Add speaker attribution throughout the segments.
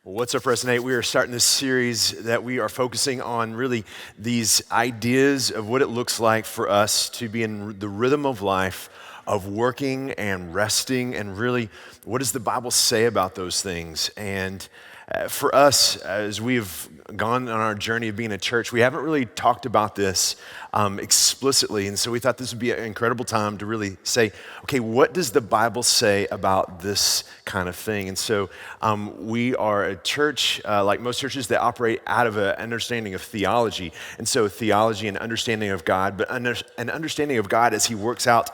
Speaker 1: What's up, Resonate? We are starting this series that we are focusing on really these ideas of what it looks like for us to be in the rhythm of life, of working and resting, and really what does the Bible say about those things? And for us, as we've gone on our journey of being a church, we haven't really talked about this explicitly. And so we thought this would be an incredible time to really say, okay, what does the Bible say about this kind of thing? And so we are a church, like most churches, that operate out of an understanding of theology. And so theology and understanding of God, but an understanding of God as he works out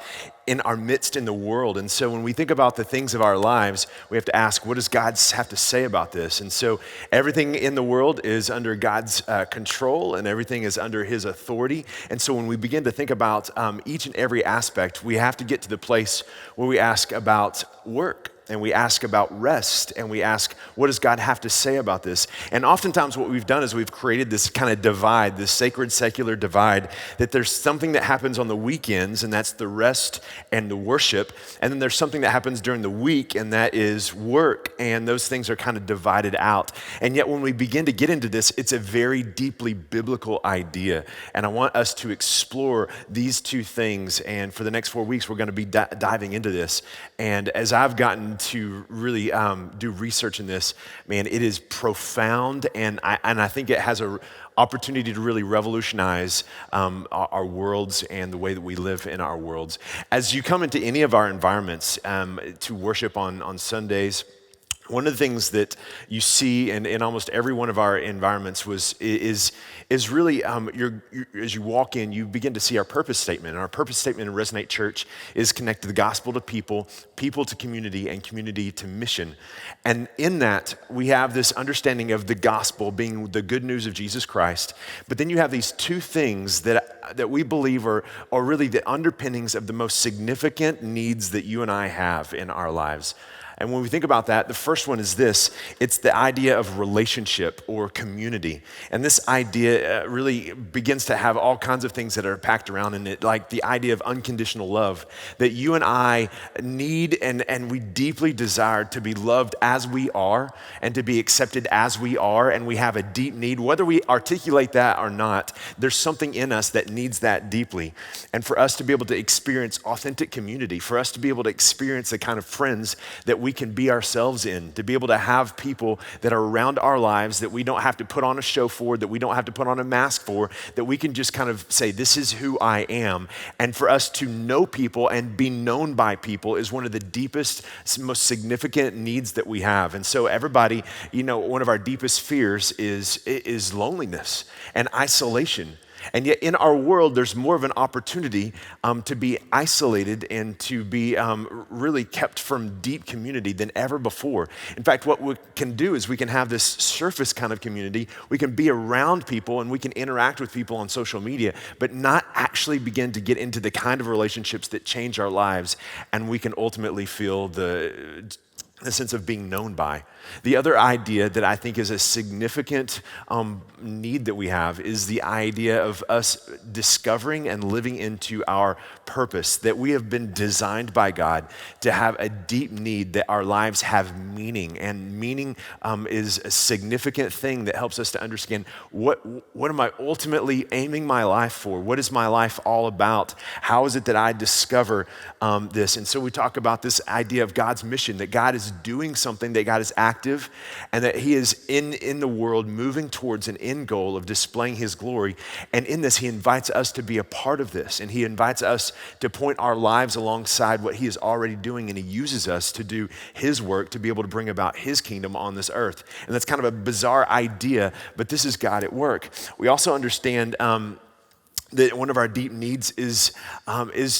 Speaker 1: in our midst in the world. And so when we think about the things of our lives, we have to ask, what does God have to say about this? And so everything in the world is under God's control, and everything is under his authority. And so when we begin to think about each and every aspect, we have to get to the place where we ask about work. And we ask about rest, and we ask, what does God have to say about this? And oftentimes what we've done is we've created this kind of divide, this sacred secular divide, that there's something that happens on the weekends, and that's the rest and the worship. And then there's something that happens during the week, and that is work. And those things are kind of divided out. And yet when we begin to get into this, it's a very deeply biblical idea. And I want us to explore these two things. And for the next 4 weeks, we're going to be diving into this. And as I've gotten to really do research in this, man, it is profound, and I think it has an opportunity to really revolutionize our worlds and the way that we live in our worlds. As you come into any of our environments to worship on Sundays, one of the things that you see in almost every one of our environments is really, as you walk in, you begin to see our purpose statement. And our purpose statement in Resonate Church is connect the gospel to people, people to community, and community to mission. And in that, we have this understanding of the gospel being the good news of Jesus Christ. But then you have these two things that we believe are really the underpinnings of the most significant needs that you and I have in our lives. And when we think about that, the first one is this. It's the idea of relationship or community. And this idea really begins to have all kinds of things that are packed around in it, like the idea of unconditional love, that you and I need and we deeply desire to be loved as we are and to be accepted as we are, and we have a deep need. Whether we articulate that or not, there's something in us that needs that deeply. And for us to be able to experience authentic community, for us to be able to experience the kind of friends that we can be ourselves in, to be able to have people that are around our lives that we don't have to put on a show for, that we don't have to put on a mask for, that we can just kind of say, this is who I am. And for us to know people and be known by people is one of the deepest, most significant needs that we have. And so everybody, one of our deepest fears is loneliness and isolation. And yet in our world, there's more of an opportunity to be isolated and to be really kept from deep community than ever before. In fact, what we can do is we can have this surface kind of community. We can be around people and we can interact with people on social media, but not actually begin to get into the kind of relationships that change our lives, and we can ultimately feel the sense of being known by. The other idea that I think is a significant need that we have is the idea of us discovering and living into our purpose, that we have been designed by God to have a deep need that our lives have meaning, and meaning is a significant thing that helps us to understand what am I ultimately aiming my life for? What is my life all about? How is it that I discover this? And so we talk about this idea of God's mission, that God is doing something, that God is active, and that he is in the world moving towards an end goal of displaying his glory. And in this, he invites us to be a part of this, and he invites us to point our lives alongside what he is already doing, and he uses us to do his work to be able to bring about his kingdom on this earth. And that's kind of a bizarre idea, but this is God at work. We also understand that one of our deep needs is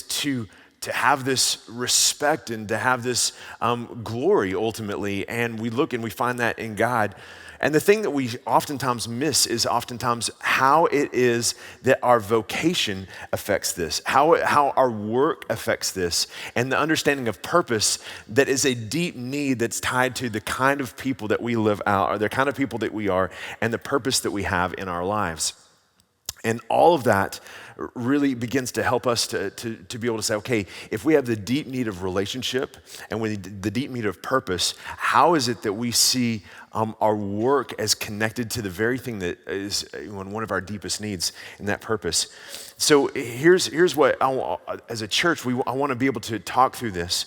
Speaker 1: to have this respect and to have this glory ultimately. And we look and we find that in God. And the thing that we oftentimes miss is oftentimes how it is that our vocation affects this, how our work affects this, and the understanding of purpose that is a deep need that's tied to the kind of people that we live out, or the kind of people that we are, and the purpose that we have in our lives. And all of that really begins to help us to be able to say, okay, if we have the deep need of relationship and the deep need of purpose, how is it that we see our work as connected to the very thing that is one of our deepest needs in that purpose? So here's what, as a church, I want to be able to talk through this.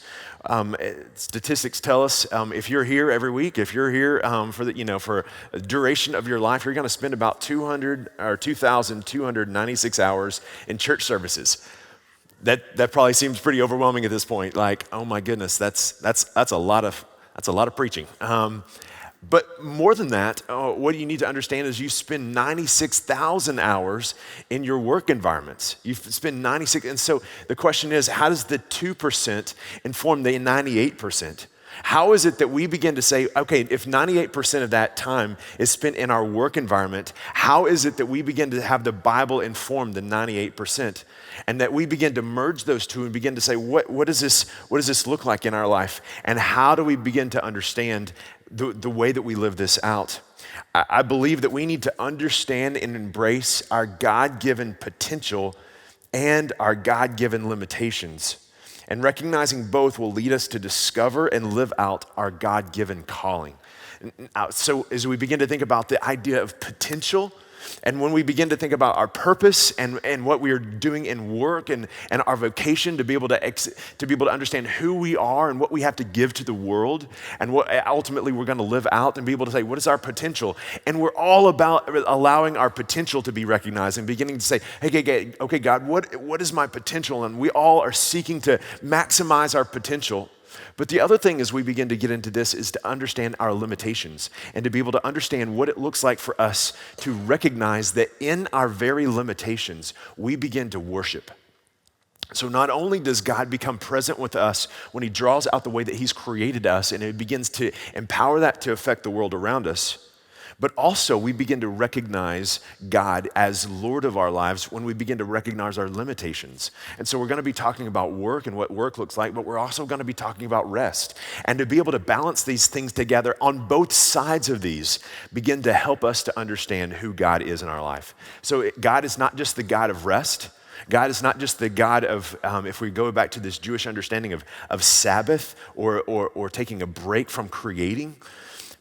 Speaker 1: Statistics tell us if you're here every week, if you're here for a duration of your life, you're going to spend about 2,296 hours in church services. That probably seems pretty overwhelming at this point. Like, oh my goodness, that's a lot of preaching. But more than that, what you need to understand is you spend 96,000 hours in your work environments. You spend 96, and so the question is, how does the 2% inform the 98%? How is it that we begin to say, okay, if 98% of that time is spent in our work environment, how is it that we begin to have the Bible inform the 98%? And that we begin to merge those two and begin to say, what does this look like in our life? And how do we begin to understand the way that we live this out? I believe that we need to understand and embrace our God-given potential and our God-given limitations. And recognizing both will lead us to discover and live out our God-given calling. So as we begin to think about the idea of potential, and when we begin to think about our purpose and what we are doing in work and our vocation to be able to understand who we are and what we have to give to the world and what ultimately we're going to live out and be able to say, what is our potential? And we're all about allowing our potential to be recognized and beginning to say, hey, okay, God, what is my potential? And we all are seeking to maximize our potential. But the other thing as we begin to get into this is to understand our limitations and to be able to understand what it looks like for us to recognize that in our very limitations, we begin to worship. So not only does God become present with us when he draws out the way that he's created us and it begins to empower that to affect the world around us, but also we begin to recognize God as Lord of our lives when we begin to recognize our limitations. And so we're going to be talking about work and what work looks like, but we're also going to be talking about rest. And to be able to balance these things together on both sides of these begin to help us to understand who God is in our life. So God is not just the God of rest. God is not just the God of, if we go back to this Jewish understanding of Sabbath or taking a break from creating,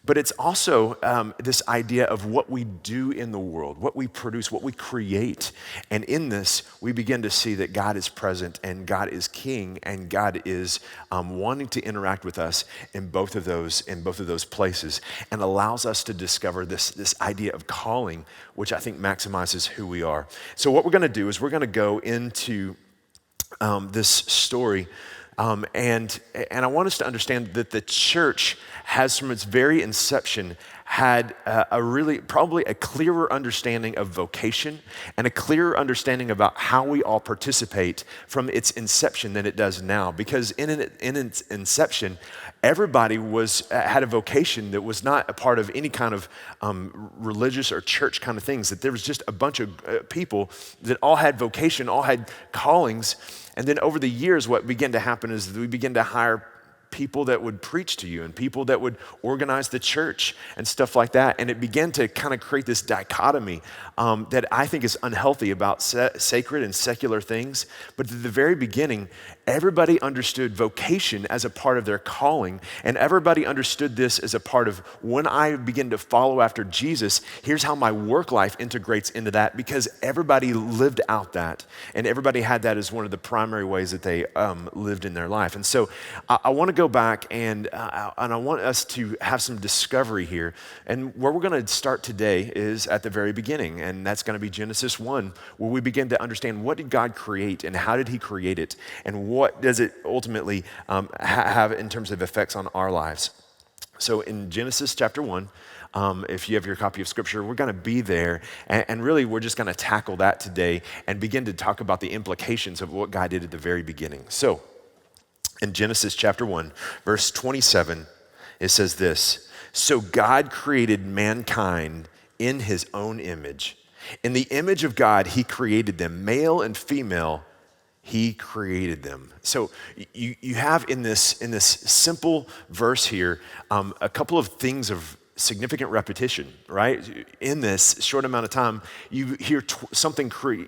Speaker 1: but it's also this idea of what we do in the world, what we produce, what we create. And in this, we begin to see that God is present and God is king and God is wanting to interact with us in both of those places and allows us to discover this idea of calling, which I think maximizes who we are. So what we're going to do is we're going to go into this story. And I want us to understand that the church has, from its very inception, had probably a clearer understanding of vocation and a clearer understanding about how we all participate from its inception than it does now. Because in its inception, everybody had a vocation that was not a part of any kind of religious or church kind of things, that there was just a bunch of people that all had vocation, all had callings. And then over the years, what began to happen is that we began to hire people that would preach to you and people that would organize the church and stuff like that. And it began to kind of create this dichotomy that I think is unhealthy about sacred and secular things. But at the very beginning, everybody understood vocation as a part of their calling, and everybody understood this as a part of when I begin to follow after Jesus, here's how my work life integrates into that, because everybody lived out that, and everybody had that as one of the primary ways that they lived in their life. And so I want to go back and I want us to have some discovery here. And where we're going to start today is at the very beginning, and that's going to be Genesis 1, where we begin to understand what did God create and how did he create it, and what does it ultimately have in terms of effects on our lives. So in Genesis chapter 1, if you have your copy of Scripture, we're going to be there, and really we're just going to tackle that today and begin to talk about the implications of what God did at the very beginning. So in Genesis chapter 1, verse 27, it says this: "So God created mankind in his own image. In the image of God, he created them, male and female, he created them." So you have in this simple verse here a couple of things of significant repetition, right? In this short amount of time, you hear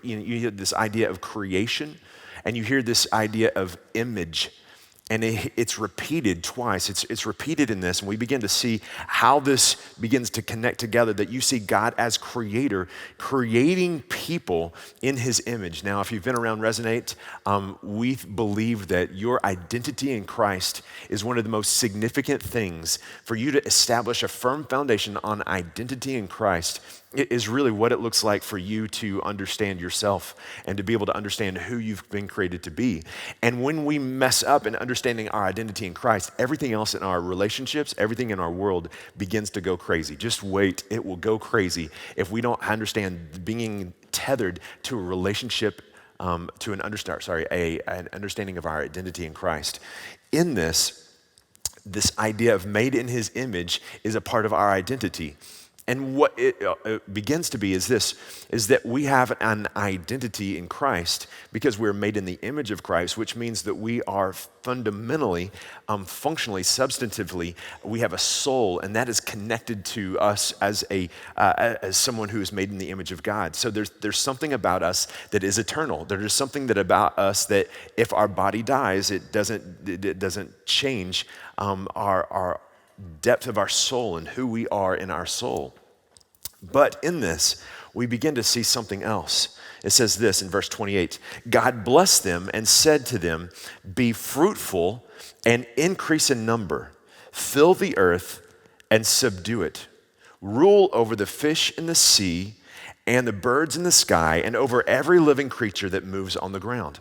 Speaker 1: you hear this idea of creation, and you hear this idea of image. And it's repeated twice. It's repeated in this, and we begin to see how this begins to connect together, that you see God as creator, creating people in his image. Now, if you've been around Resonate, we believe that your identity in Christ is one of the most significant things. For you to establish a firm foundation on identity in Christ it is really what it looks like for you to understand yourself and to be able to understand who you've been created to be. And when we mess up in understanding our identity in Christ, everything else in our relationships, everything in our world begins to go crazy. Just wait, it will go crazy if we don't understand being tethered to a relationship, to an understanding of our identity in Christ. In this idea of made in his image is a part of our identity. And what it begins to be is that we have an identity in Christ because we're made in the image of Christ, which means that we are fundamentally, functionally, substantively, we have a soul, and that is connected to us as someone who is made in the image of God. So there's something about us that is eternal. There is something about us that if our body dies, it doesn't change our depth of our soul and who we are in our soul. But in this, we begin to see something else. It says this in verse 28, God blessed them and said to them, be fruitful and increase in number, fill the earth and subdue it, rule over the fish in the sea and the birds in the sky, and over every living creature that moves on the ground.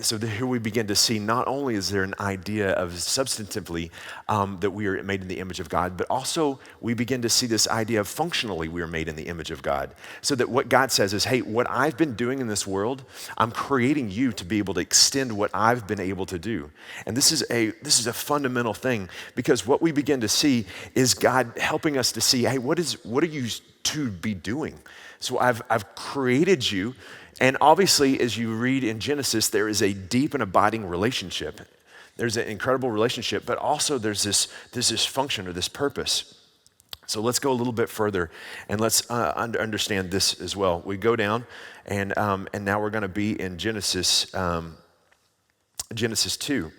Speaker 1: So here we begin to see not only is there an idea of substantively that we are made in the image of God, but also we begin to see this idea of functionally we are made in the image of God. So that what God says is, hey, what I've been doing in this world, I'm creating you to be able to extend what I've been able to do. And this is a fundamental thing, because what we begin to see is God helping us to see, hey, what are you to be doing? So I've created you, and obviously as you read in Genesis, there is a deep and abiding relationship. There's an incredible relationship, but also there's this function or this purpose. So let's go a little bit further and let's understand this as well. We go down and now we're going to be in Genesis 2.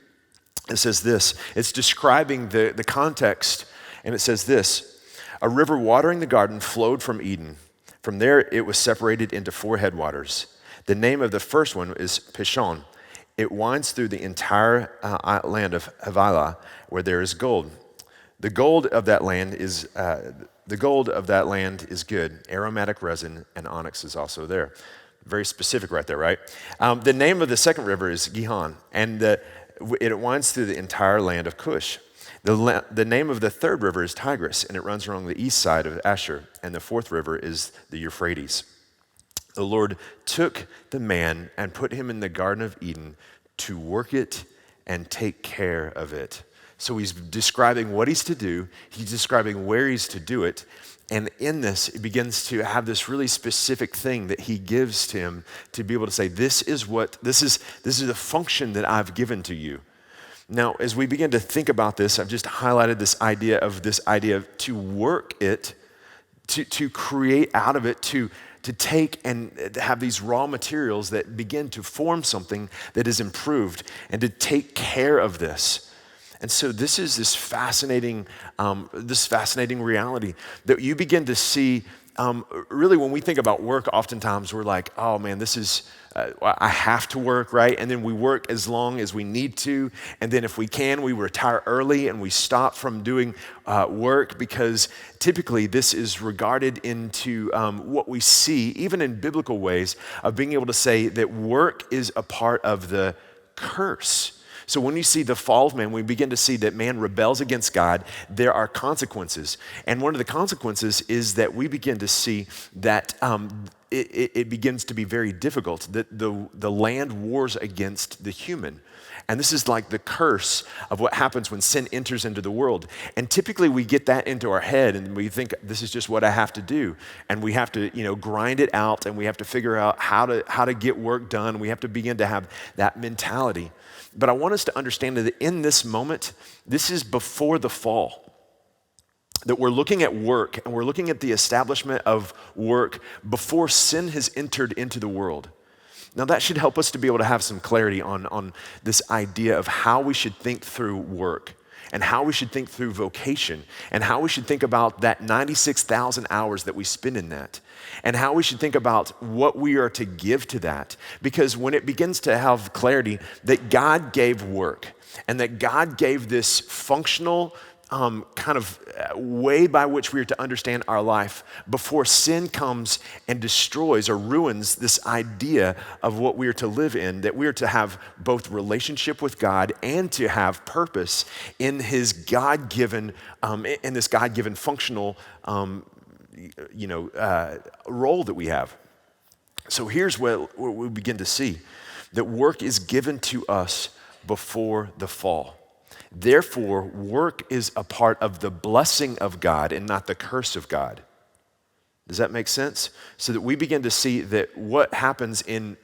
Speaker 1: It says this, it's describing the context, and it says this, a river watering the garden flowed from Eden. From there, it was separated into 4 headwaters. The name of the first one is Pishon. It winds through the entire land of Havilah, where there is gold. The gold of that land is good. Aromatic resin and onyx is also there. Very specific right there, right? The name of the second river is Gihon, and it winds through the entire land of Cush. The name of the third river is Tigris, and it runs along the east side of Asher, and the fourth river is the Euphrates. The Lord took the man and put him in the Garden of Eden to work it and take care of it. So he's describing what he's to do, he's describing where he's to do it, and in this, it begins to have this really specific thing that he gives to him to be able to say, this is the function that I've given to you. Now, as we begin to think about this, I've just highlighted this idea of to work it, to create out of it, to take and have these raw materials that begin to form something that is improved, and to take care of this. And so this is this fascinating reality that you begin to see. Really, when we think about work, oftentimes we're like, oh man, I have to work, right? And then we work as long as we need to. And then if we can, we retire early and we stop from doing work, because typically this is regarded into what we see, even in biblical ways, of being able to say that work is a part of the curse. So when you see the fall of man, we begin to see that man rebels against God, there are consequences. And one of the consequences is that we begin to see that it begins to be very difficult, that the land wars against the human. And this is like the curse of what happens when sin enters into the world. And typically we get that into our head and we think this is just what I have to do. And we have to, grind it out, and we have to figure out how to get work done. We have to begin to have that mentality. But I want us to understand that in this moment, this is before the fall. that we're looking at work and we're looking at the establishment of work before sin has entered into the world. Now, that should help us to be able to have some clarity on this idea of how we should think through work and how we should think through vocation and how we should think about that 96,000 hours that we spend in that and how we should think about what we are to give to that. Because when it begins to have clarity that God gave work and that God gave this functional way by which we are to understand our life before sin comes and destroys or ruins this idea of what we are to live in, that we are to have both relationship with God and to have purpose in his God-given, in this God-given functional, role that we have. So here's what we begin to see, that work is given to us before the fall. Therefore, work is a part of the blessing of God and not the curse of God. Does that make sense? So that we begin to see that what happens in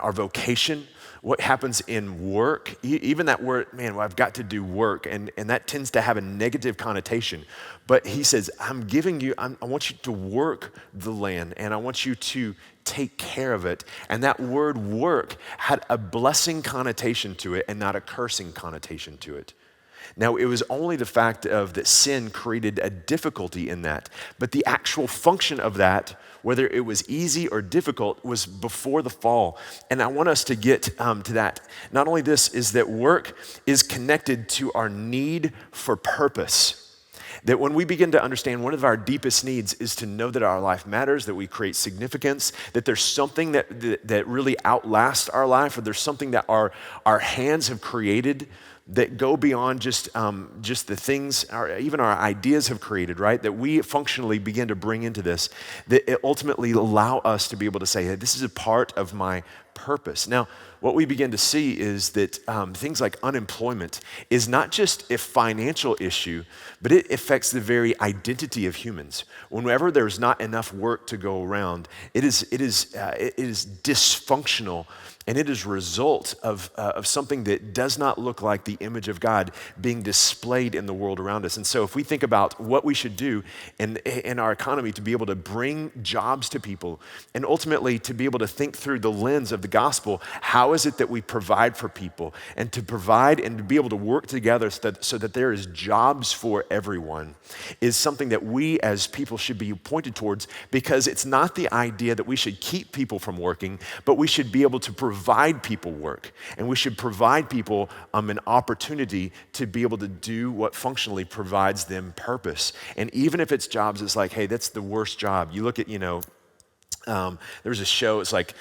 Speaker 1: our vocation, what happens in work, even that word, man, well, I've got to do work, and that tends to have a negative connotation. But he says, I want you to work the land, and I want you to take care of it. And that word work had a blessing connotation to it and not a cursing connotation to it. Now, it was only the fact of that sin created a difficulty in that, but the actual function of that, whether it was easy or difficult, was before the fall. And I want us to get to that. Not only this, is that work is connected to our need for purpose. That when we begin to understand one of our deepest needs is to know that our life matters, that we create significance, that there's something that really outlasts our life, or there's something that our hands have created that go beyond just the things, even our ideas have created, right? That we functionally begin to bring into this, that it ultimately allow us to be able to say, hey, this is a part of my purpose. Now, what we begin to see is that things like unemployment is not just a financial issue, but it affects the very identity of humans. Whenever there's not enough work to go around, it is dysfunctional, and it is a result of something that does not look like the image of God being displayed in the world around us. And so if we think about what we should do in our economy to be able to bring jobs to people and ultimately to be able to think through the lens of the gospel, how is it that we provide for people, and to provide and to be able to work together so that there is jobs for everyone is something that we as people should be pointed towards, because it's not the idea that we should keep people from working, but we should be able to provide people work, and we should provide people an opportunity to be able to do what functionally provides them purpose. And even if it's jobs, it's like, hey, that's the worst job. You look at, there was a show, it's like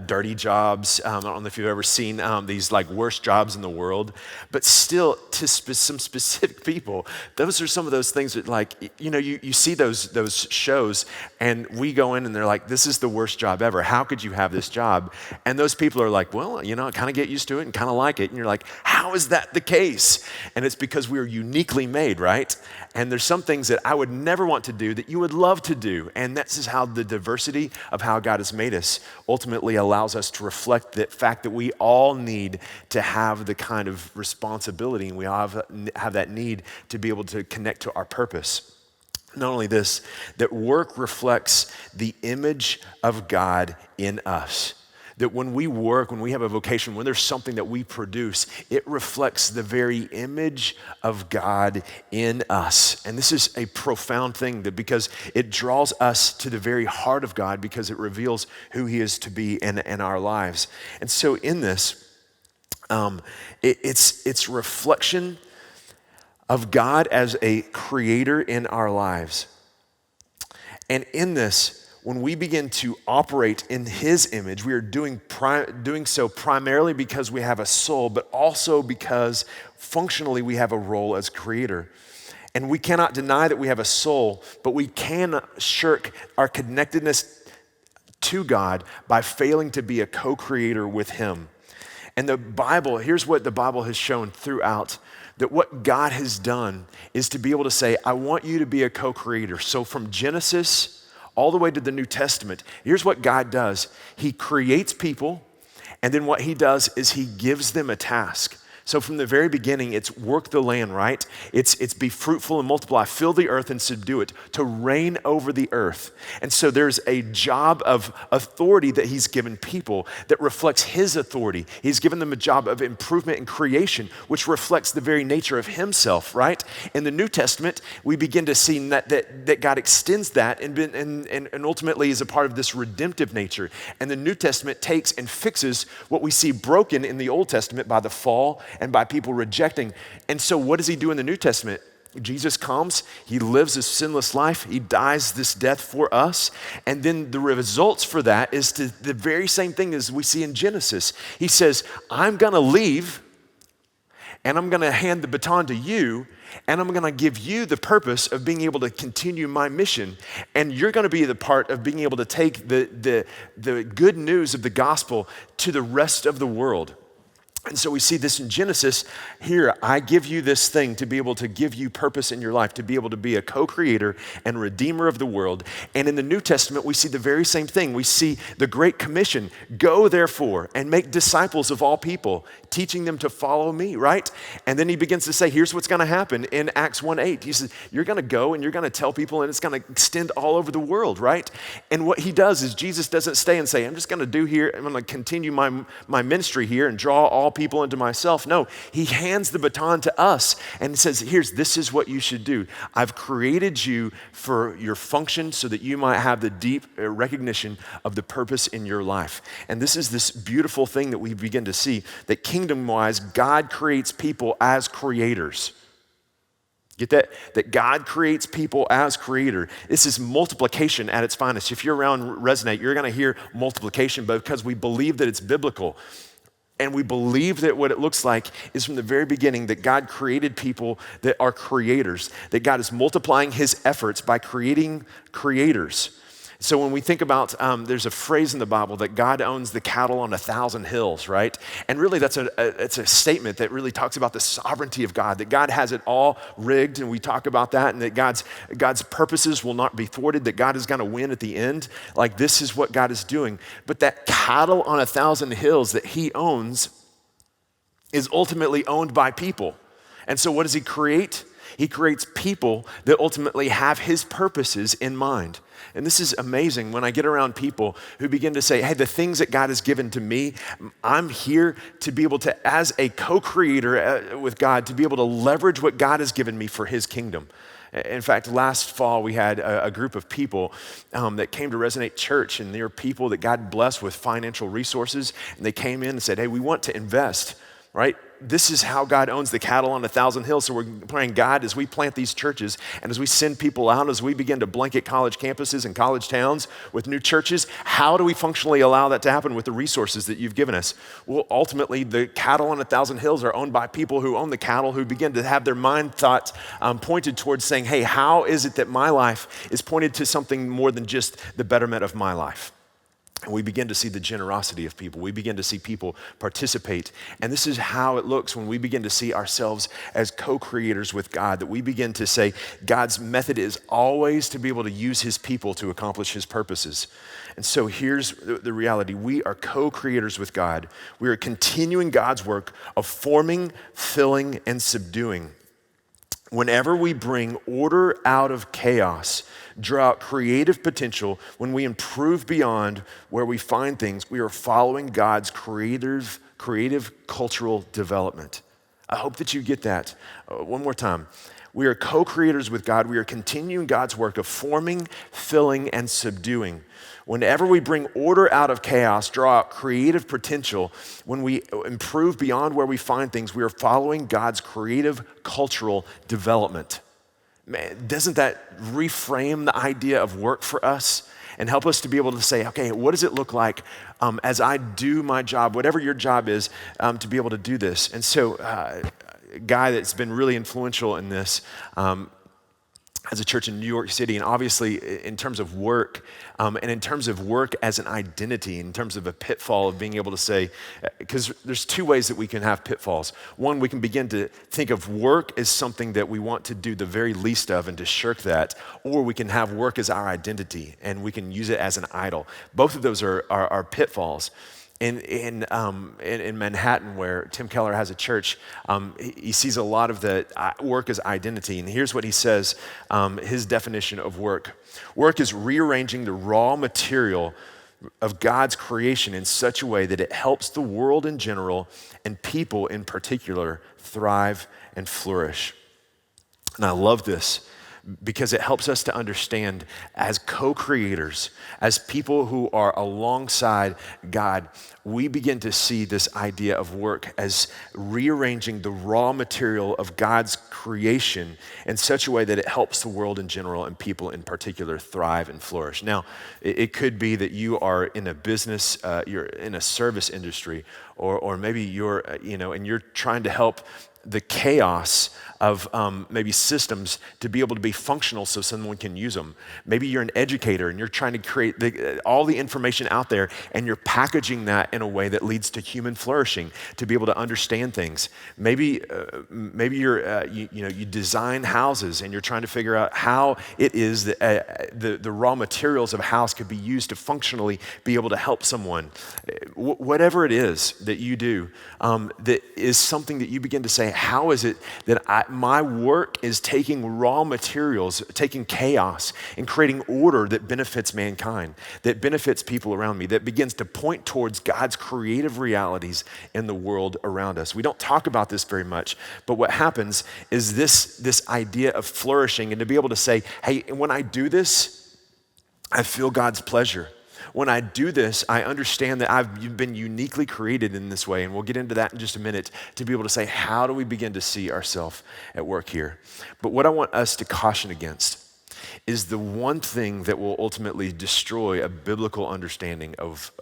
Speaker 1: Dirty Jobs. I don't know if you've ever seen these like worst jobs in the world, but still to some specific people, those are some of those things that like, you see those shows and we go in and they're like, this is the worst job ever. How could you have this job? And those people are like, well, kind of get used to it and kind of like it. And you're like, how is that the case? And it's because we are uniquely made, right? And there's some things that I would never want to do that you would love to do. And that's just how the diversity of how God has made us ultimately allows us to reflect the fact that we all need to have the kind of responsibility, and we all have that need to be able to connect to our purpose. Not only this, that work reflects the image of God in us. That when we work, when we have a vocation, when there's something that we produce, it reflects the very image of God in us. And this is a profound thing, that because it draws us to the very heart of God, because it reveals who he is to be in our lives. And so in this, it's reflection of God as a creator in our lives. And in this, when we begin to operate in his image, we are doing so primarily because we have a soul, but also because functionally we have a role as creator. And we cannot deny that we have a soul, but we can shirk our connectedness to God by failing to be a co-creator with him. And the Bible, here's what the Bible has shown throughout, that what God has done is to be able to say, I want you to be a co-creator. So from Genesis all the way to the New Testament, here's what God does. He creates people, and then what he does is he gives them a task. So from the very beginning, it's work the land, right? It's be fruitful and multiply, fill the earth and subdue it, to reign over the earth. And so there's a job of authority that he's given people that reflects his authority. He's given them a job of improvement and creation, which reflects the very nature of himself, right? In the New Testament, we begin to see that God extends that and ultimately is a part of this redemptive nature. And the New Testament takes and fixes what we see broken in the Old Testament by the fall and by people rejecting. And so what does he do in the New Testament? Jesus comes, he lives a sinless life, he dies this death for us, and then the results for that is the very same thing as we see in Genesis. He says, I'm gonna leave, and I'm gonna hand the baton to you, and I'm gonna give you the purpose of being able to continue my mission, and you're gonna be the part of being able to take the good news of the gospel to the rest of the world. And so we see this in Genesis. Here, I give you this thing to be able to give you purpose in your life, to be able to be a co-creator and redeemer of the world. And in the New Testament, we see the very same thing. We see the Great Commission, go therefore and make disciples of all people, teaching them to follow me, right? And then he begins to say, here's what's gonna happen in Acts 1:8. He says, you're gonna go and you're gonna tell people and it's gonna extend all over the world, right? And what he does is Jesus doesn't stay and say, I'm just gonna do here, I'm gonna continue my ministry here and draw all people into myself. No, he hands the baton to us and says, this is what you should do. I've created you for your function so that you might have the deep recognition of the purpose in your life. And this is this beautiful thing that we begin to see, that kingdom-wise, God creates people as creators. Get that? That God creates people as creator. This is multiplication at its finest. If you're around Resonate, you're gonna hear multiplication, but because we believe that it's biblical. And we believe that what it looks like is from the very beginning that God created people that are creators, that God is multiplying his efforts by creating creators. So when we think about, there's a phrase in the Bible that God owns the cattle on 1,000 hills, right? And really it's a statement that really talks about the sovereignty of God, that God has it all rigged, and we talk about that, and that God's purposes will not be thwarted, that God is gonna win at the end. Like, this is what God is doing. But that cattle on 1,000 hills that he owns is ultimately owned by people. And so what does he create? He creates people that ultimately have his purposes in mind. And this is amazing when I get around people who begin to say, hey, the things that God has given to me, I'm here to be able to, as a co-creator with God, to be able to leverage what God has given me for his kingdom. In fact, last fall, we had a group of people that came to Resonate Church, and they were people that God blessed with financial resources, and they came in and said, hey, we want to invest, right? This is how God owns the cattle on 1,000 hills. So we're praying, God, as we plant these churches and as we send people out, as we begin to blanket college campuses and college towns with new churches, how do we functionally allow that to happen with the resources that you've given us? Well, ultimately, the cattle on 1,000 hills are owned by people who own the cattle, who begin to have their mind thoughts pointed towards saying, hey, how is it that my life is pointed to something more than just the betterment of my life? And we begin to see the generosity of people. We begin to see people participate. And this is how it looks when we begin to see ourselves as co-creators with God, that we begin to say God's method is always to be able to use his people to accomplish his purposes. And so here's the reality. We are co-creators with God. We are continuing God's work of forming, filling, and subduing. Whenever we bring order out of chaos, draw out creative potential, when we improve beyond where we find things, we are following God's creative cultural development. I hope that you get that. One more time. We are co-creators with God. We are continuing God's work of forming, filling, and subduing. Whenever we bring order out of chaos, draw out creative potential, when we improve beyond where we find things, we are following God's creative cultural development. Man, doesn't that reframe the idea of work for us and help us to be able to say, okay, what does it look like as I do my job, whatever your job is, to be able to do this? And so a guy that's been really influential in this as a church in New York City, and obviously in terms of work, and in terms of work as an identity, in terms of a pitfall of being able to say, because there's two ways that we can have pitfalls. One, we can begin to think of work as something that we want to do the very least of and to shirk that, or we can have work as our identity and we can use it as an idol. Both of those are pitfalls. in Manhattan, where Tim Keller has a church, he sees a lot of the work as identity. And here's what he says, his definition of work. Work is rearranging the raw material of God's creation in such a way that it helps the world in general and people in particular thrive and flourish. And I love this because it helps us to understand as co-creators, as people who are alongside God, we begin to see this idea of work as rearranging the raw material of God's creation in such a way that it helps the world in general and people in particular thrive and flourish. Now, it could be that you are in a business, you're in a service industry, or maybe you're, and you're trying to help the chaos of maybe systems to be able to be functional so someone can use them. Maybe you're an educator and you're trying to create all the information out there and you're packaging that in a way that leads to human flourishing, to be able to understand things. Maybe you're, you design houses and you're trying to figure out how it is that the raw materials of a house could be used to functionally be able to help someone. Whatever it is that you do, that is something that you begin to say, how is it that my work is taking raw materials, taking chaos, and creating order that benefits mankind, that benefits people around me, that begins to point towards God's creative realities in the world around us. We don't talk about this very much, but what happens is this idea of flourishing and to be able to say, hey, when I do this, I feel God's pleasure. When I do this, I understand that I've been uniquely created in this way, and we'll get into that in just a minute, to be able to say, how do we begin to see ourselves at work here? But what I want us to caution against is the one thing that will ultimately destroy a biblical understanding of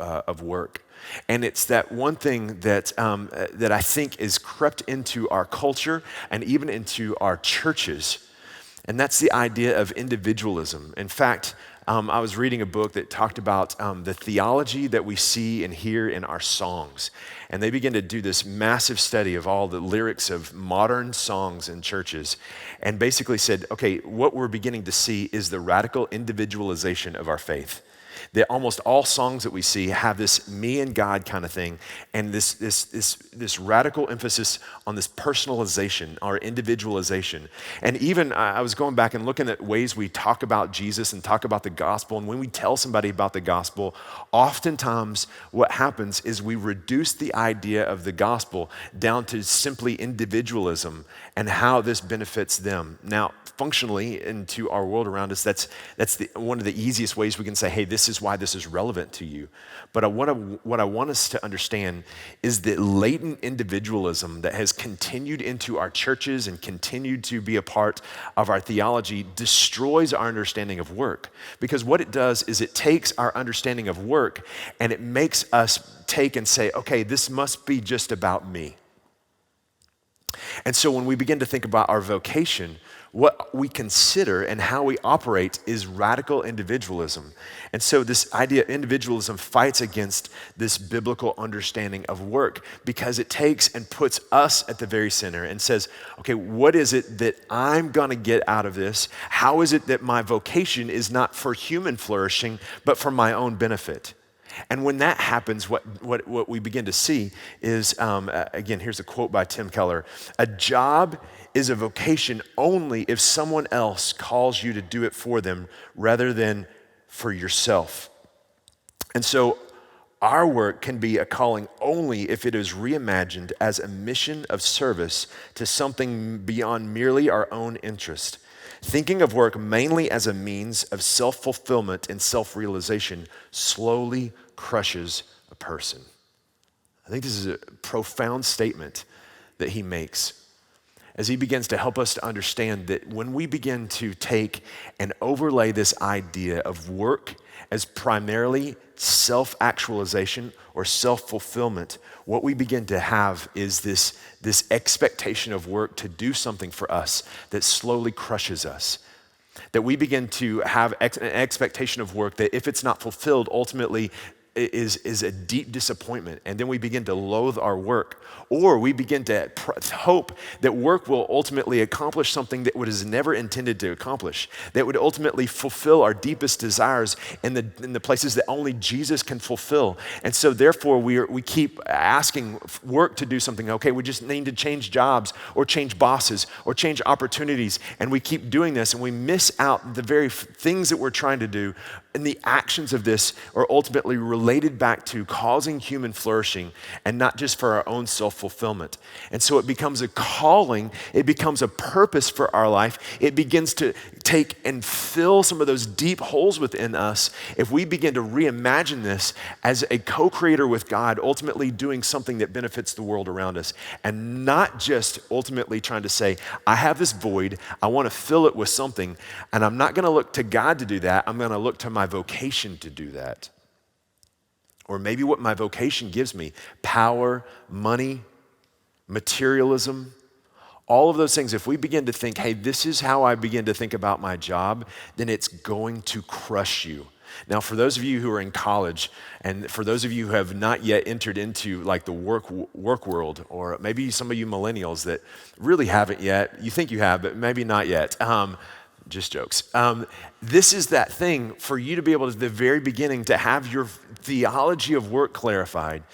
Speaker 1: work. And it's that one thing that I think is crept into our culture and even into our churches, and that's the idea of individualism. In fact, I was reading a book that talked about the theology that we see and hear in our songs. And they began to do this massive study of all the lyrics of modern songs in churches and basically said, okay, what we're beginning to see is the radical individualization of our faith. That almost all songs that we see have this me and God kind of thing, and this radical emphasis on this personalization or individualization. And even I was going back and looking at ways we talk about Jesus and talk about the gospel, and when we tell somebody about the gospel, oftentimes what happens is we reduce the idea of the gospel down to simply individualism and how this benefits them. Now, functionally into our world around us, that's one of the easiest ways we can say, hey, this is why this is relevant to you. But what I want us to understand is that latent individualism that has continued into our churches and continued to be a part of our theology destroys our understanding of work. Because what it does is it takes our understanding of work and it makes us take and say, okay, this must be just about me. And so when we begin to think about our vocation, what we consider and how we operate is radical individualism. And so this idea of individualism fights against this biblical understanding of work because it takes and puts us at the very center and says, okay, what is it that I'm gonna get out of this? How is it that my vocation is not for human flourishing, but for my own benefit? And when that happens, what we begin to see is, again, here's a quote by Tim Keller, a job is a vocation only if someone else calls you to do it for them rather than for yourself. And so our work can be a calling only if it is reimagined as a mission of service to something beyond merely our own interest. Thinking of work mainly as a means of self-fulfillment and self-realization slowly crushes a person. I think this is a profound statement that he makes as he begins to help us to understand that when we begin to take and overlay this idea of work as primarily self-actualization or self-fulfillment, what we begin to have is this expectation of work to do something for us that slowly crushes us. That we begin to have an expectation of work that if it's not fulfilled, ultimately is a deep disappointment, and then we begin to loathe our work, or we begin to hope that work will ultimately accomplish something that it was never intended to accomplish, that would ultimately fulfill our deepest desires in the places that only Jesus can fulfill. And so therefore we keep asking work to do something. Okay, we just need to change jobs or change bosses or change opportunities, and we keep doing this, and we miss out the very things that we're trying to do. And the actions of this are ultimately related back to causing human flourishing and not just for our own self-fulfillment. And so it becomes a calling, it becomes a purpose for our life. It begins to take and fill some of those deep holes within us if we begin to reimagine this as a co-creator with God, ultimately doing something that benefits the world around us, and not just ultimately trying to say, I have this void, I want to fill it with something, and I'm not going to look to God to do that, I'm going to look to my vocation to do that. Or maybe what my vocation gives me, power, money, materialism, all of those things. If we begin to think, hey, this is how I begin to think about my job, then it's going to crush you. Now, for those of you who are in college, and for those of you who have not yet entered into like the work world, or maybe some of you millennials that really haven't yet, you think you have, but maybe not yet. Just jokes. This is that thing for you to be able to, at the very beginning, to have your theology of work clarified.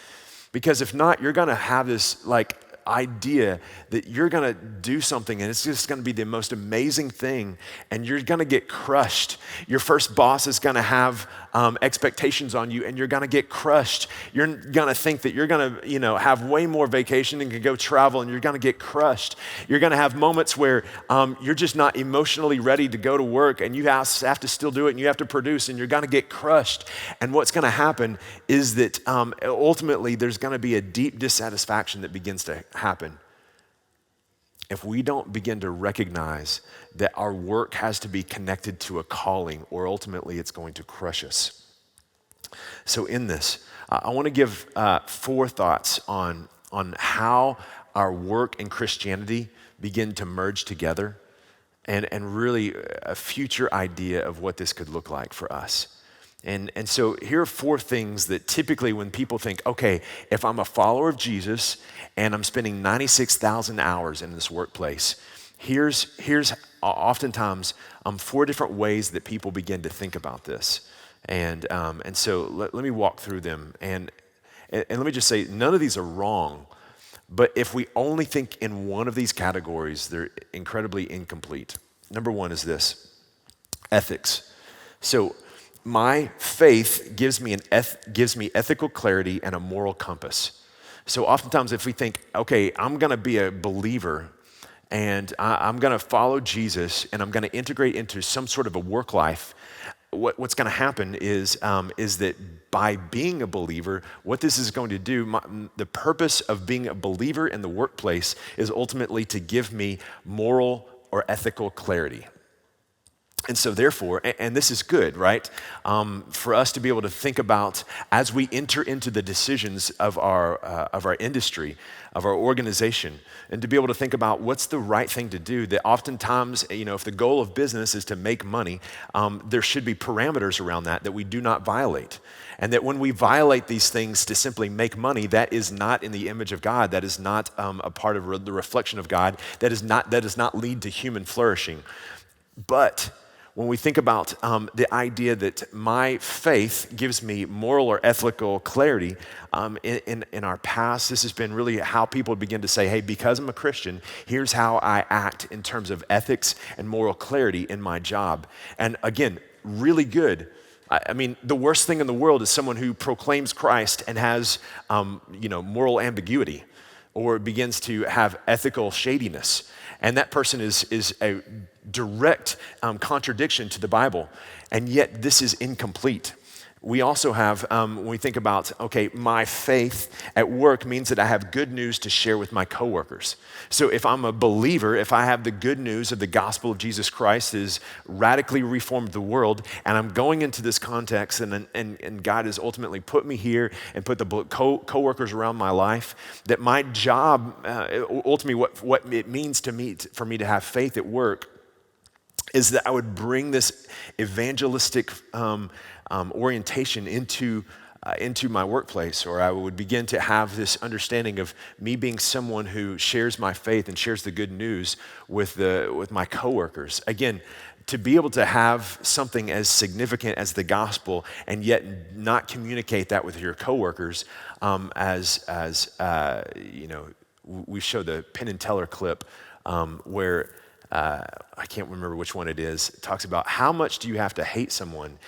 Speaker 1: Because if not, you're going to have this like idea that you're going to do something and it's just going to be the most amazing thing, and you're going to get crushed. Your first boss is going to have expectations on you, and you're going to get crushed. You're going to think that you're going to, have way more vacation and can go travel, and you're going to get crushed. You're going to have moments where you're just not emotionally ready to go to work, and you have to still do it, and you have to produce, and you're going to get crushed. And what's going to happen is that ultimately there's going to be a deep dissatisfaction that begins to happen if we don't begin to recognize that our work has to be connected to a calling, or ultimately it's going to crush us. So in this, I want to give 4 thoughts on how our work and Christianity begin to merge together, and really a future idea of what this could look like for us. And so here are 4 things that typically when people think, okay, if I'm a follower of Jesus and I'm spending 96,000 hours in this workplace, here's oftentimes 4 different ways that people begin to think about this. And so let me walk through them. And let me just say, none of these are wrong, but if we only think in one of these categories, they're incredibly incomplete. Number 1 is this: ethics. So my faith gives me ethical clarity and a moral compass. So oftentimes if we think, okay, I'm going to be a believer and I'm going to follow Jesus and I'm going to integrate into some sort of a work life, what's going to happen is that by being a believer, what this is going to do, the purpose of being a believer in the workplace is ultimately to give me moral or ethical clarity. And so therefore, and this is good, right? For us to be able to think about as we enter into the decisions of our industry, of our organization, and to be able to think about what's the right thing to do, that oftentimes, if the goal of business is to make money, there should be parameters around that we do not violate. And that when we violate these things to simply make money, that is not in the image of God. That is not a part of the reflection of God. That does not lead to human flourishing. But when we think about the idea that my faith gives me moral or ethical clarity, in our past, this has been really how people begin to say, hey, because I'm a Christian, here's how I act in terms of ethics and moral clarity in my job. And again, really good. I mean, the worst thing in the world is someone who proclaims Christ and has, moral ambiguity, or begins to have ethical shadiness. And that person is a direct contradiction to the Bible. And yet this is incomplete. We also have, when we think about, okay, my faith at work means that I have good news to share with my coworkers. So if I'm a believer, if I have the good news of the gospel of Jesus Christ has radically reformed the world, and I'm going into this context, and God has ultimately put me here and put the coworkers around my life, that my job, ultimately what it means to me, for me to have faith at work, is that I would bring this evangelistic orientation into into my workplace, or I would begin to have this understanding of me being someone who shares my faith and shares the good news with my coworkers. Again, to be able to have something as significant as the gospel and yet not communicate that with your coworkers, we show the Penn and Teller clip where I can't remember which one it is. It talks about how much do you have to hate someone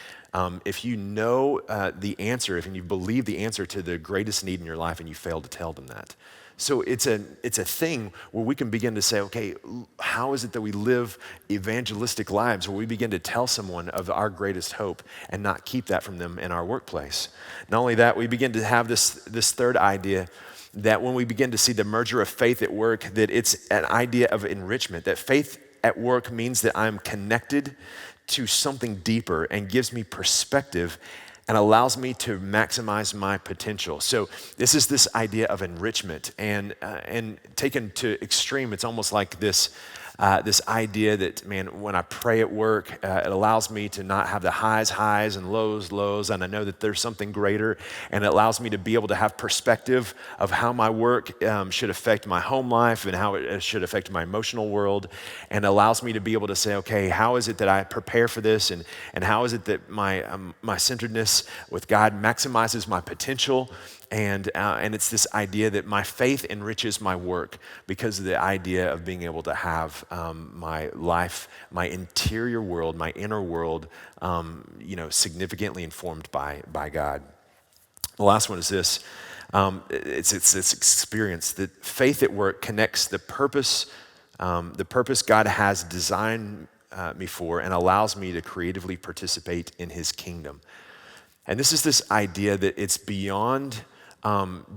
Speaker 1: if you know the answer, if you believe the answer to the greatest need in your life and you fail to tell them that. So it's a thing where we can begin to say, okay, how is it that we live evangelistic lives where we begin to tell someone of our greatest hope and not keep that from them in our workplace? Not only that, we begin to have this third idea that when we begin to see the merger of faith at work, that it's an idea of enrichment, that faith at work means that I'm connected to something deeper and gives me perspective and allows me to maximize my potential. So this is this idea of enrichment, and taken to extreme, it's almost like this idea that, man, when I pray at work, it allows me to not have the highs and lows, and I know that there's something greater, and it allows me to be able to have perspective of how my work should affect my home life and how it should affect my emotional world, and allows me to be able to say, okay, how is it that I prepare for this, and how is it that my centeredness with God maximizes my potential. And it's this idea that my faith enriches my work because of the idea of being able to have my life, my interior world, my inner world, significantly informed by God. The last one is this. It's this experience that faith at work connects the purpose God has designed me for and allows me to creatively participate in his kingdom. And this is this idea that it's beyond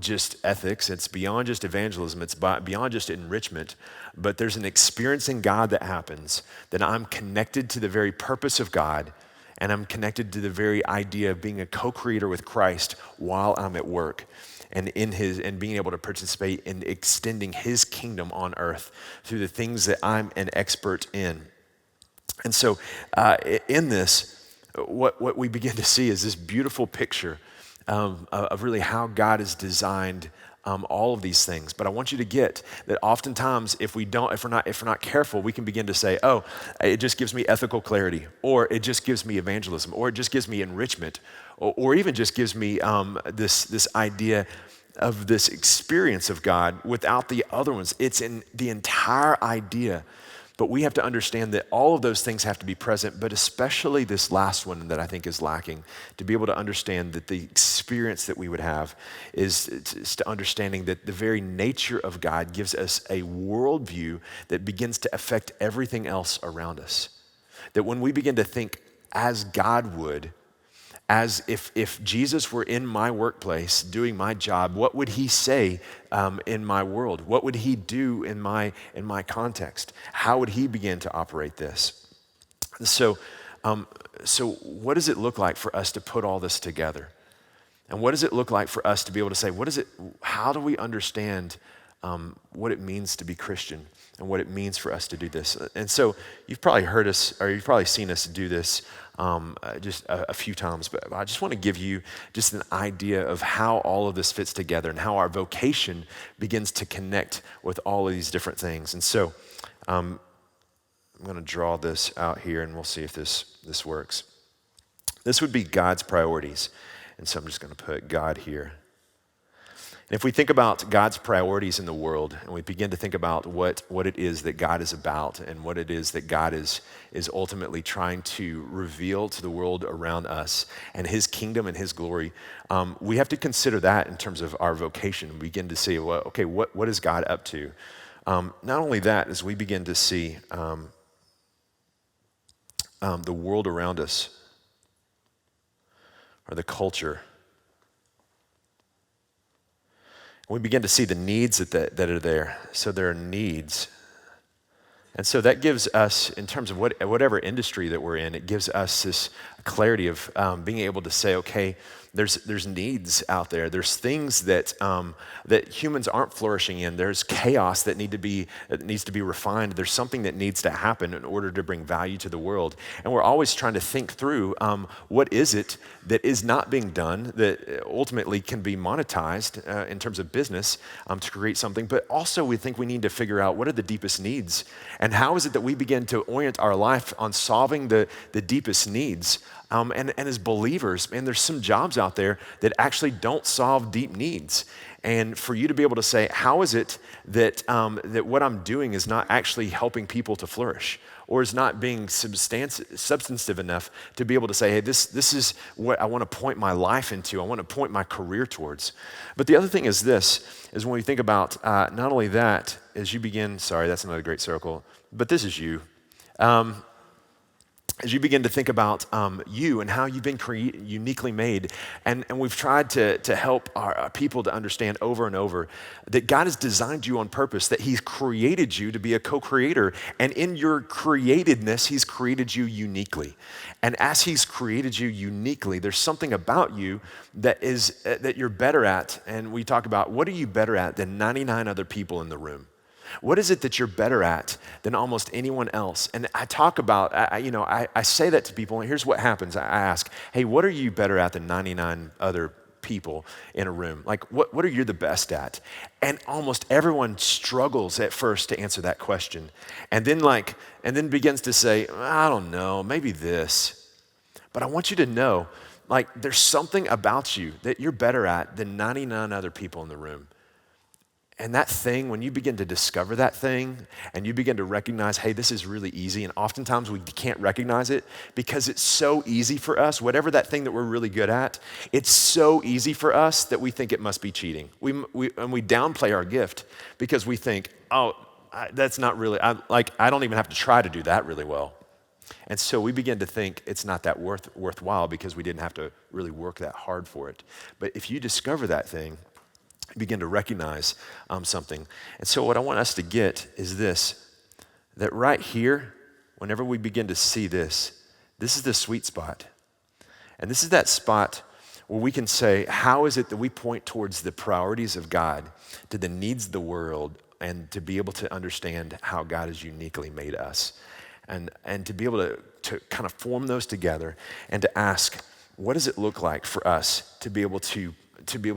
Speaker 1: just ethics, it's beyond just evangelism, it's beyond just enrichment, but there's an experience in God that happens, that I'm connected to the very purpose of God, and I'm connected to the very idea of being a co-creator with Christ while I'm at work, and being able to participate in extending his kingdom on earth through the things that I'm an expert in. And so in this, what we begin to see is this beautiful picture of really how God has designed all of these things. But I want you to get that oftentimes if we're not careful, we can begin to say, oh, it just gives me ethical clarity, or it just gives me evangelism, or it just gives me enrichment, or even just gives me this idea of this experience of God without the other ones. It's in the entire idea. But we have to understand that all of those things have to be present, but especially this last one that I think is lacking, to be able to understand that the experience that we would have is to understanding that the very nature of God gives us a worldview that begins to affect everything else around us. That when we begin to think as God would, as if Jesus were in my workplace doing my job, what would he say in my world? What would he do in my context? How would he begin to operate this? So what does it look like for us to put all this together? And what does it look like for us to be able to say, how do we understand what it means to be Christian and what it means for us to do this? And so you've probably heard us, or you've probably seen us do this just a few times, but I just want to give you just an idea of how all of this fits together and how our vocation begins to connect with all of these different things. And so I'm going to draw this out here and we'll see if this works. This would be God's priorities. And so I'm just going to put God here. And if we think about God's priorities in the world, and we begin to think about what it is that God is about and what it is that God is ultimately trying to reveal to the world around us and his kingdom and his glory, we have to consider that in terms of our vocation. We begin to see, well, okay, what is God up to? Not only that, as we begin to see the world around us or the culture, we begin to see the needs that are there. So there are needs. And so that gives us, in terms of whatever industry that we're in, it gives us this clarity of being able to say, okay, there's needs out there. There's things that that humans aren't flourishing in. There's chaos that needs to be refined. There's something that needs to happen in order to bring value to the world. And we're always trying to think through what is it that is not being done that ultimately can be monetized in terms of business to create something. But also we think we need to figure out what are the deepest needs and how is it that we begin to orient our life on solving the deepest needs. And as believers, man, there's some jobs out there that actually don't solve deep needs. And for you to be able to say, how is it that that what I'm doing is not actually helping people to flourish, or is not being substantive enough to be able to say, hey, this is what I want to point my life into. I want to point my career towards. But the other thing is this, is when we think about not only that, as you begin, sorry, that's another great circle, but this is you. As you begin to think about you and how you've been uniquely made, and we've tried to help our people to understand over and over that God has designed you on purpose, that He's created you to be a co-creator, and in your createdness, He's created you uniquely. And as He's created you uniquely, there's something about you that is that you're better at, and we talk about what are you better at than 99 other people in the room? What is it that you're better at than almost anyone else? And I talk about, I say that to people, and here's what happens. I ask, hey, what are you better at than 99 other people in a room? Like, what are you the best at? And almost everyone struggles at first to answer that question. And then begins to say, I don't know, maybe this. But I want you to know, like, there's something about you that you're better at than 99 other people in the room. And that thing, when you begin to discover that thing and you begin to recognize, hey, this is really easy, and oftentimes we can't recognize it because it's so easy for us, whatever that thing that we're really good at, it's so easy for us that we think it must be cheating. We downplay our gift because we think, that's not really, I don't even have to try to do that really well. And so we begin to think it's not that worthwhile because we didn't have to really work that hard for it. But if you discover that thing, begin to recognize something. And so what I want us to get is this, that right here, whenever we begin to see this is the sweet spot. And this is that spot where we can say, how is it that we point towards the priorities of God, to the needs of the world, and to be able to understand how God has uniquely made us. And to be able to kind of form those together and to ask, what does it look like for us to be able to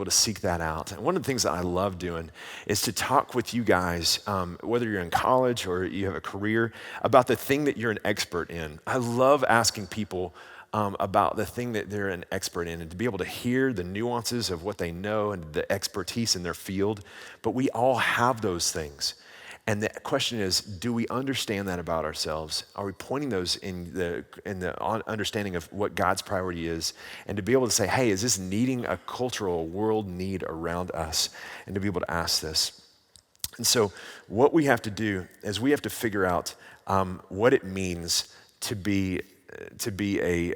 Speaker 1: seek that out? And one of the things that I love doing is to talk with you guys, whether you're in college or you have a career, about the thing that you're an expert in. I love asking people about the thing that they're an expert in, and to be able to hear the nuances of what they know and the expertise in their field. But we all have those things. And the question is, do we understand that about ourselves? Are we pointing those in the understanding of what God's priority is? And to be able to say, hey, is this needing a cultural world need around us? And to be able to ask this. And so what we have to do is we have to figure out what it means to be a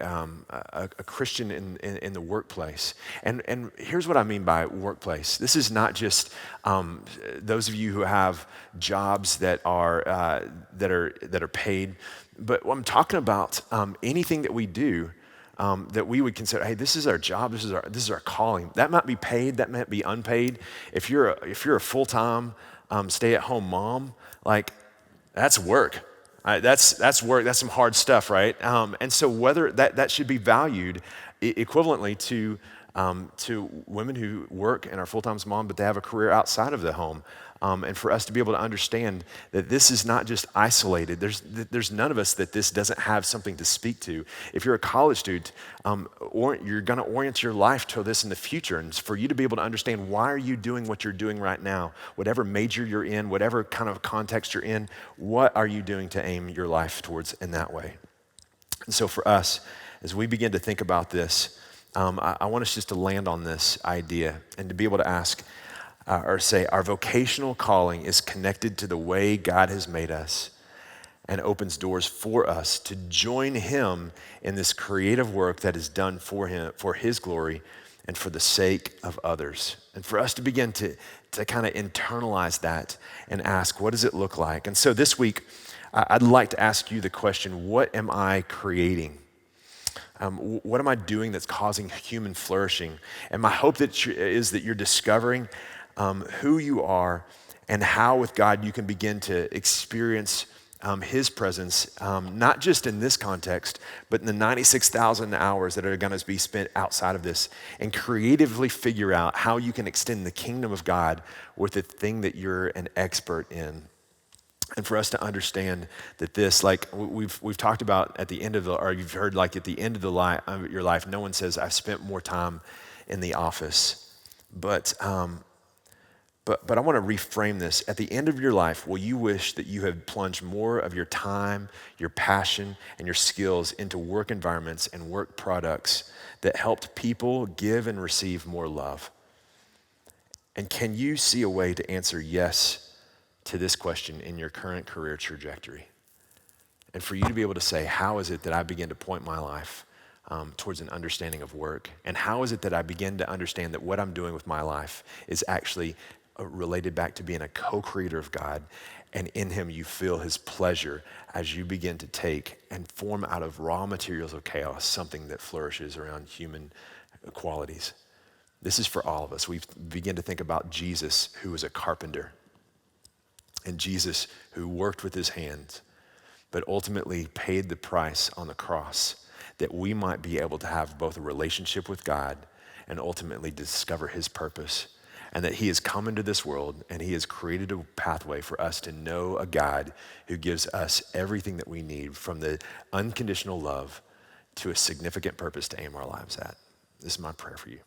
Speaker 1: Christian in the workplace. And here's what I mean by workplace. This is not just those of you who have jobs that are paid, but I'm talking about anything that we do that we would consider, hey, this is our job, this is our calling. That might be paid, that might be unpaid. If you're a full-time stay-at-home mom, like, that's work. That's work. That's some hard stuff, right? And so whether that should be valued equivalently to women who work and are full-time mom, but they have a career outside of the home. And for us to be able to understand that this is not just isolated. There's none of us that this doesn't have something to speak to. If you're a college student, or you're going to orient your life to this in the future, and for you to be able to understand why are you doing what you're doing right now, whatever major you're in, whatever kind of context you're in, what are you doing to aim your life towards in that way? And so for us, as we begin to think about this, I want us just to land on this idea and to be able to ask, or say, our vocational calling is connected to the way God has made us and opens doors for us to join Him in this creative work that is done for Him, for His glory and for the sake of others. And for us to begin to kind of internalize that and ask, what does it look like? And so this week, I'd like to ask you the question, what am I creating? What am I doing that's causing human flourishing? And my hope is that you're discovering who you are and how with God you can begin to experience his presence, not just in this context, but in the 96,000 hours that are going to be spent outside of this, and creatively figure out how you can extend the kingdom of God with the thing that you're an expert in. And for us to understand that this, like we've talked about at the end of or you've heard like at the end of your life, no one says, I've spent more time in the office. But I want to reframe this. At the end of your life, will you wish that you had plunged more of your time, your passion, and your skills into work environments and work products that helped people give and receive more love? And can you see a way to answer yes to this question in your current career trajectory? And for you to be able to say, how is it that I begin to point my life towards an understanding of work? And how is it that I begin to understand that what I'm doing with my life is actually related back to being a co-creator of God, and in him you feel his pleasure as you begin to take and form out of raw materials of chaos something that flourishes around human qualities. This is for all of us. We begin to think about Jesus, who was a carpenter, and Jesus, who worked with his hands, but ultimately paid the price on the cross that we might be able to have both a relationship with God and ultimately discover his purpose. And that he has come into this world and he has created a pathway for us to know a God who gives us everything that we need, from the unconditional love to a significant purpose to aim our lives at. This is my prayer for you.